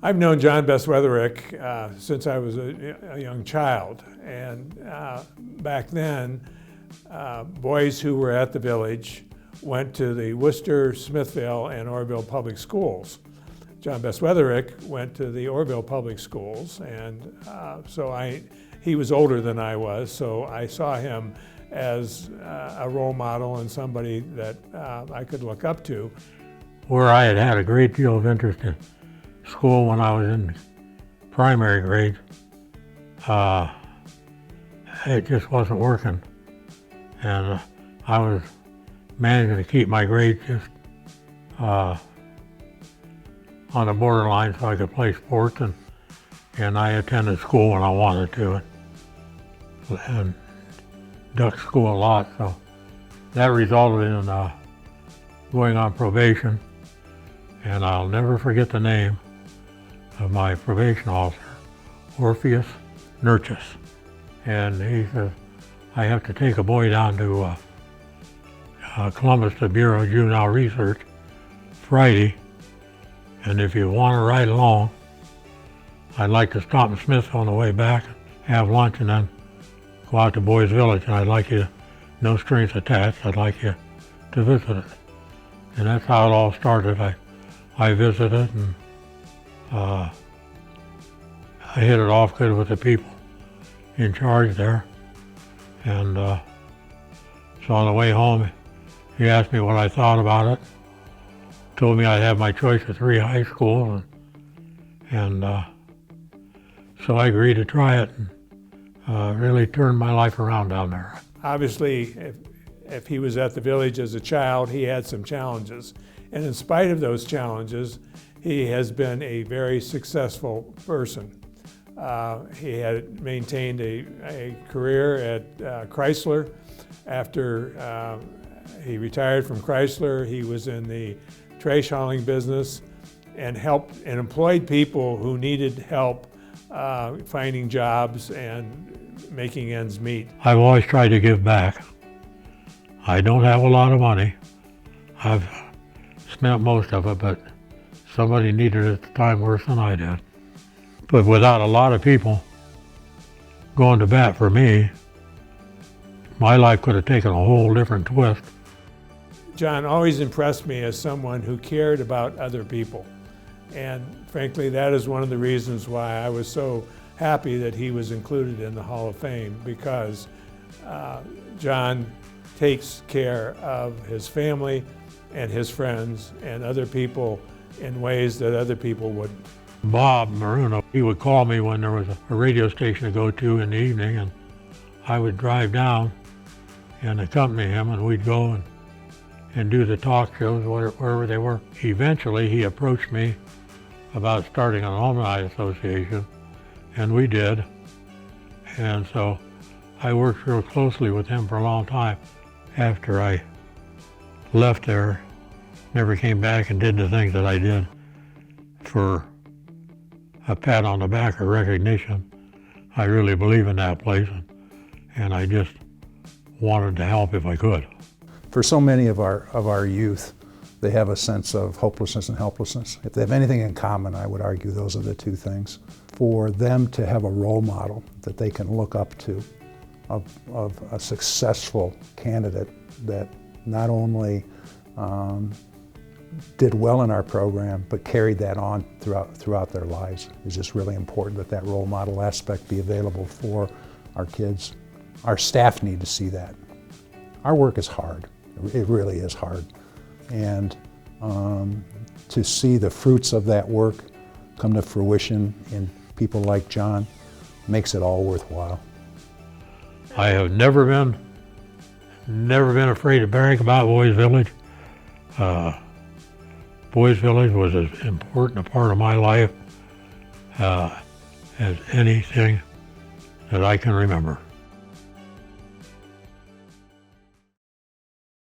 I've known John Beswetherick since I was a young child, and back then, boys who were at the village went to the Worcester, Smithville, and Orrville public schools. John Beswetherick went to the Orrville public schools, and he was older than I was, so I saw him as a role model and somebody that I could look up to. Where I had had a great deal of interest in school when I was in primary grade, it just wasn't working. And I was managing to keep my grades just on the borderline so I could play sports, and I attended school when I wanted to, and ducked school a lot, so that resulted in going on probation. And I'll never forget the name of my probation officer, Orpheus Nurchus. And he said, I have to take a boy down to Columbus, the Bureau of Juvenile Research, Friday, and if you want to ride along, I'd like to stop in Smithville on the way back, have lunch, and then go out to Boys Village, and I'd like you, no strings attached, I'd like you to visit it. And that's how it all started. I visited, and I hit it off good with the people in charge there. And so on the way home, he asked me what I thought about it, told me I'd have my choice of 3 high schools, and so I agreed to try it, and really turned my life around down there. Obviously, if he was at the village as a child, he had some challenges. And in spite of those challenges, he has been a very successful person. He had maintained a career at Chrysler. After he retired from Chrysler, he was in the trash hauling business and helped and employed people who needed help finding jobs and making ends meet. I've always tried to give back. I don't have a lot of money. I've spent most of it, but somebody needed it at the time worse than I did. But without a lot of people going to bat for me, my life could have taken a whole different twist. John always impressed me as someone who cared about other people. And frankly, that is one of the reasons why I was so happy that he was included in the Hall of Fame, because John takes care of his family and his friends and other people in ways that other people wouldn't. Bob Maruno, he would call me when there was a radio station to go to in the evening, and I would drive down and accompany him, and we'd go and do the talk shows wherever they were. Eventually, he approached me about starting an alumni association, and we did. And so I worked real closely with him for a long time. After I left there, never came back and did the things that I did for a pat on the back or recognition. I really believe in that place, and I just wanted to help if I could. For so many of our youth, they have a sense of hopelessness and helplessness. If they have anything in common, I would argue those are the two things. For them to have a role model that they can look up to, of a successful candidate that not only did well in our program, but carried that on throughout their lives, is just really important that role model aspect be available for our kids. Our staff need to see that. Our work is hard. It really is hard. And to see the fruits of that work come to fruition in people like John makes it all worthwhile. I have never been afraid to brag about Boys Village. Boys Village was as important a part of my life as anything that I can remember.